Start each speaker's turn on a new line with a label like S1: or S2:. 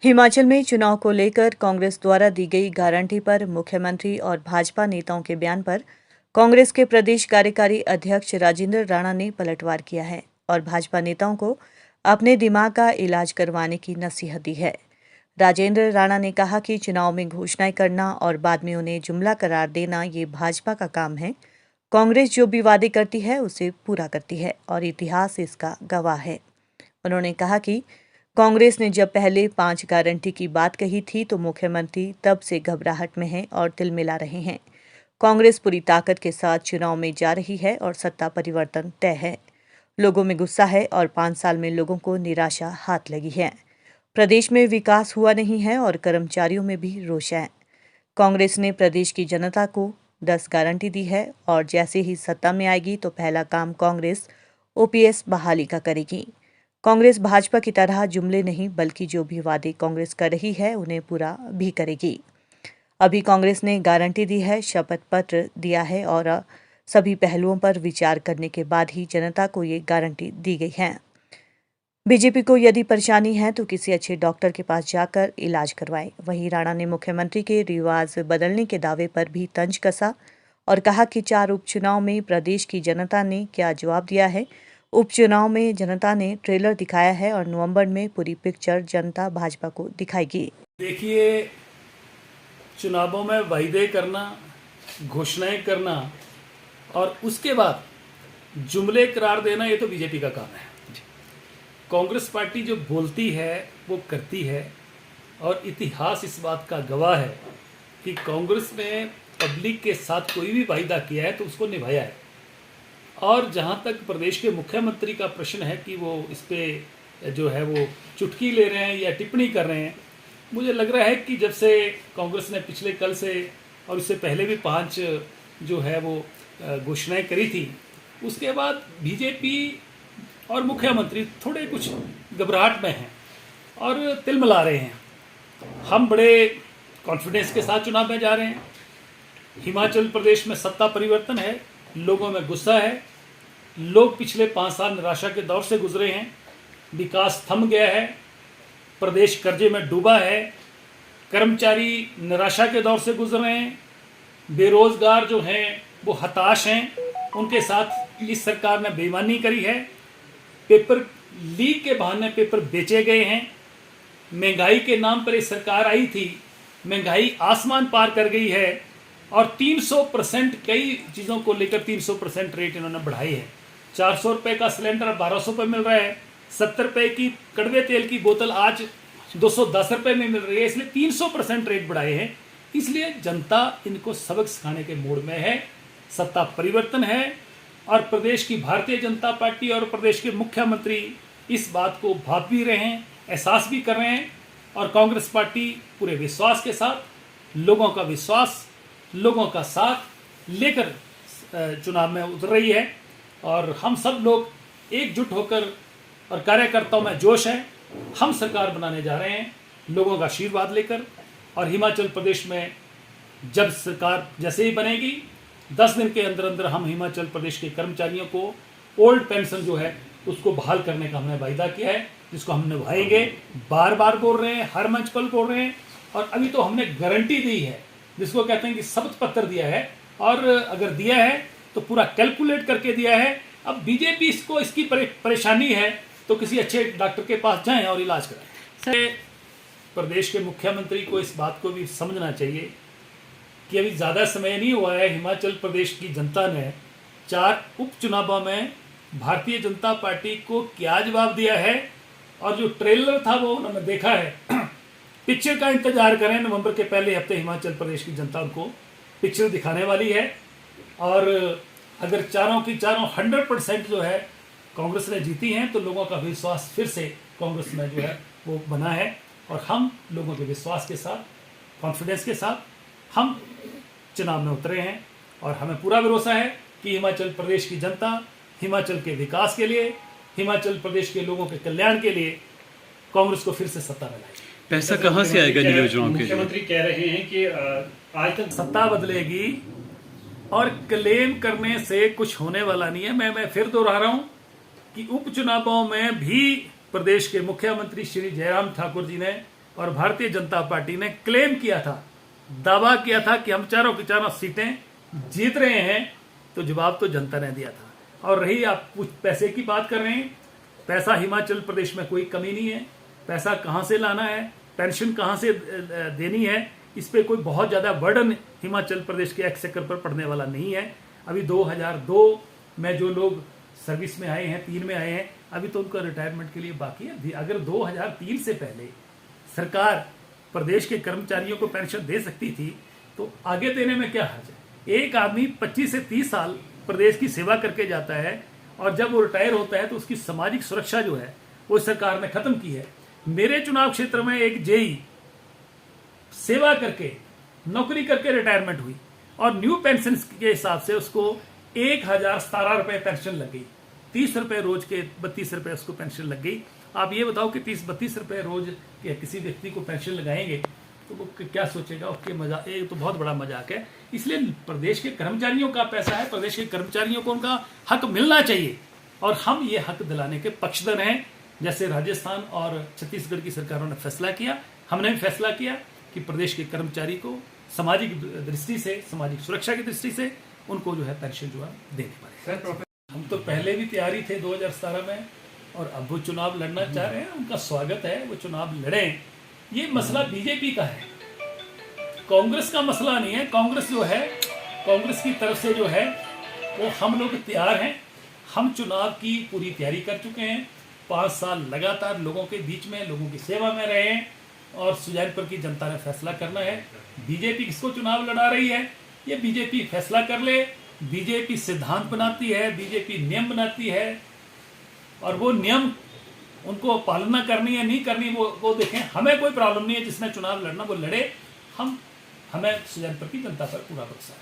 S1: हिमाचल में चुनाव को लेकर कांग्रेस द्वारा दी गई गारंटी पर मुख्यमंत्री और भाजपा नेताओं के बयान पर कांग्रेस के प्रदेश कार्यकारी अध्यक्ष राजेंद्र राणा ने पलटवार किया है और भाजपा नेताओं को अपने दिमाग का इलाज करवाने की नसीहत दी है। राजेंद्र राणा ने कहा कि चुनाव में घोषणाएं करना और बाद में उन्हें जुमला करार देना ये भाजपा का काम है। कांग्रेस जो भी वादे करती है उसे पूरा करती है और इतिहास इसका गवाह है। उन्होंने कहा कि कांग्रेस ने जब पहले 5 गारंटी की बात कही थी तो मुख्यमंत्री तब से घबराहट में हैं और तिलमिला रहे हैं। कांग्रेस पूरी ताकत के साथ चुनाव में जा रही है और सत्ता परिवर्तन तय है। लोगों में गुस्सा है और 5 साल में लोगों को निराशा हाथ लगी है। प्रदेश में विकास हुआ नहीं है और कर्मचारियों में भी रोष है। कांग्रेस ने प्रदेश की जनता को 10 गारंटी दी है और जैसे ही सत्ता में आएगी तो पहला काम कांग्रेस ओपीएस बहाली का करेगी। कांग्रेस भाजपा की तरह जुमले नहीं बल्कि जो भी वादे कांग्रेस कर रही है उन्हें पूरा भी करेगी। अभी कांग्रेस ने गारंटी दी है, शपथ पत्र दिया है और सभी पहलुओं पर विचार करने के बाद ही जनता को ये गारंटी दी गई है। बीजेपी को यदि परेशानी है तो किसी अच्छे डॉक्टर के पास जाकर इलाज करवाएं। वहीं राणा ने मुख्यमंत्री के रिवाज बदलने के दावे पर भी तंज कसा और कहा कि 4 उपचुनाव में प्रदेश की जनता ने क्या जवाब दिया है। उपचुनाव में जनता ने ट्रेलर दिखाया है और नवंबर में पूरी पिक्चर जनता भाजपा को दिखाएगी।
S2: देखिए, चुनावों में वायदे करना, घोषणाएं करना और उसके बाद जुमले करार देना, ये तो बीजेपी का काम है। कांग्रेस पार्टी जो बोलती है वो करती है और इतिहास इस बात का गवाह है कि कांग्रेस ने पब्लिक के साथ कोई भी वायदा किया है तो उसको निभाया है। और जहाँ तक प्रदेश के मुख्यमंत्री का प्रश्न है कि वो इस पे जो है वो चुटकी ले रहे हैं या टिप्पणी कर रहे हैं, मुझे लग रहा है कि जब से कांग्रेस ने पिछले कल से और उससे पहले भी 5 जो है वो घोषणाएं करी थी, उसके बाद बीजेपी और मुख्यमंत्री थोड़े कुछ घबराहट में हैं और तिलमिला रहे हैं। हम बड़े कॉन्फिडेंस के साथ चुनाव में जा रहे हैं। हिमाचल प्रदेश में सत्ता परिवर्तन है, लोगों में गुस्सा है। लोग पिछले 5 साल निराशा के दौर से गुजरे हैं। विकास थम गया है, प्रदेश कर्जे में डूबा है, कर्मचारी निराशा के दौर से गुजर रहे हैं, बेरोजगार जो हैं वो हताश हैं, उनके साथ इस सरकार ने बेईमानी करी है। पेपर लीक के बहाने पेपर बेचे गए हैं। महंगाई के नाम पर एक सरकार आई थी, महंगाई आसमान पार कर गई है और 300% कई चीज़ों को लेकर 300% रेट इन्होंने बढ़ाई है। 400 रुपये का सिलेंडर 1200 रुपये मिल रहा है। 70 रुपये की कड़वे तेल की बोतल आज 210 रुपये में मिल रही है। इसलिए 300% रेट बढ़ाए हैं। इसलिए जनता इनको सबक सिखाने के मूड में है। सत्ता परिवर्तन है और प्रदेश की भारतीय जनता पार्टी और प्रदेश के मुख्यमंत्री इस बात को भाप भी रहे हैं, एहसास भी कर रहे हैं और कांग्रेस पार्टी पूरे विश्वास के साथ, लोगों का विश्वास, लोगों का साथ लेकर चुनाव में उतर रही है। और हम सब लोग एकजुट होकर और कार्यकर्ताओं में जोश है। हम सरकार बनाने जा रहे हैं लोगों का आशीर्वाद लेकर। और हिमाचल प्रदेश में जब सरकार जैसे ही बनेगी, 10 दिन के अंदर अंदर हम हिमाचल प्रदेश के कर्मचारियों को ओल्ड पेंशन जो है उसको बहाल करने का हमने वायदा किया है, जिसको हम निभाएंगे। बार बार बोल रहे हैं, हर मंच पर बोल रहे हैं और अभी तो हमने गारंटी दी है, जिसको कहते हैं कि शपथ पत्र दिया है। और अगर दिया है तो पूरा कैलकुलेट करके दिया है। अब बीजेपी इसको इसकी परेशानी है तो किसी अच्छे डॉक्टर के पास जाएं और इलाज कराएं। प्रदेश के मुख्यमंत्री को इस बात को भी समझना चाहिए कि अभी ज़्यादा समय नहीं हुआ है। हिमाचल प्रदेश की जनता ने 4 उपचुनावों में भारतीय जनता पार्टी को क्या जवाब दिया है और जो ट्रेलर था वो उन्होंने देखा है। पिक्चर का इंतजार करें। नवंबर के पहले हफ्ते हिमाचल प्रदेश की जनता उनको पिक्चर दिखाने वाली है। और अगर चारों की चारों 100% जो है कांग्रेस ने जीती हैं तो लोगों का विश्वास फिर से कांग्रेस में जो है वो बना है। और हम लोगों के विश्वास के साथ, कॉन्फिडेंस के साथ हम चुनाव में उतरे हैं और हमें पूरा भरोसा है कि हिमाचल प्रदेश की जनता हिमाचल के विकास के लिए, हिमाचल प्रदेश के लोगों के कल्याण के लिए कांग्रेस को फिर से सत्ता में लाएगी।
S3: पैसा कहाँ से आएगा इन योजनाओं के लिए?
S4: मुख्यमंत्री कह रहे हैं कि आज तक
S2: सत्ता बदलेगी और क्लेम करने से कुछ होने वाला नहीं है। मैं फिर दोहरा रहा हूं कि उपचुनावों में भी प्रदेश के मुख्यमंत्री श्री जयराम ठाकुर जी ने और भारतीय जनता पार्टी ने क्लेम किया था, दावा किया था कि हम चारों की चारों सीटें जीत रहे हैं, तो जवाब तो जनता ने दिया था। और रही आप कुछ पैसे की बात कर रहे हैं, पैसा हिमाचल प्रदेश में कोई कमी नहीं है। पैसा कहाँ से लाना है, पेंशन कहाँ से देनी है, इस पे कोई बहुत ज़्यादा बर्डन हिमाचल प्रदेश के एक्सचेकर पर पड़ने वाला नहीं है। अभी 2002 में जो लोग सर्विस में आए हैं, 3 में आए हैं, अभी तो उनका रिटायरमेंट के लिए बाकी है। अगर 2003 से पहले सरकार प्रदेश के कर्मचारियों को पेंशन दे सकती थी तो आगे देने में क्या हर्ज है। एक आदमी 25 से 30 साल प्रदेश की सेवा करके जाता है और जब वो रिटायर होता है तो उसकी सामाजिक सुरक्षा जो है वो सरकार ने खत्म की है। मेरे चुनाव क्षेत्र में एक जेई सेवा करके नौकरी करके रिटायरमेंट हुई और न्यू पेंशन के हिसाब से उसको 1017 रुपए पेंशन लग गई। 30 रुपए रोज के 32 रुपए उसको पेंशन लग गई। आप ये बताओ कि 30-32 रुपए रोज के किसी व्यक्ति को पेंशन लगाएंगे तो वो क्या सोचेगा, उसके मजाक, ये तो बहुत बड़ा मजाक है। इसलिए प्रदेश के कर्मचारियों का पैसा है, प्रदेश के कर्मचारियों को उनका हक मिलना चाहिए और हम ये हक दिलाने के पक्षधर हैं। जैसे राजस्थान और छत्तीसगढ़ की सरकारों ने फैसला किया, हमने भी फैसला किया कि प्रदेश के कर्मचारी को सामाजिक दृष्टि से, सामाजिक सुरक्षा की दृष्टि से उनको जो है पेंशन जो है देनी पड़े। हम तो पहले भी तैयारी थे 2017 में और अब वो चुनाव लड़ना चाह रहे हैं, उनका स्वागत है, वो चुनाव लड़ें। ये मसला बीजेपी का है, कांग्रेस का मसला नहीं है। कांग्रेस जो है, कांग्रेस की तरफ से जो है वो हम लोग तैयार हैं। हम चुनाव की पूरी तैयारी कर चुके हैं। 5 साल लगातार लोगों के बीच में, लोगों की सेवा में रहे हैं और सुजानपुर की जनता ने फैसला करना है बीजेपी किसको चुनाव लड़ा रही है। ये बीजेपी फैसला कर ले। बीजेपी सिद्धांत बनाती है, बीजेपी नियम बनाती है और वो नियम उनको पालना करनी है नहीं करनी वो देखें। हमें कोई प्रॉब्लम नहीं है, जिसने चुनाव लड़ना वो लड़े। हमें सुजानपुर की जनता पर पूरा भरोसा है।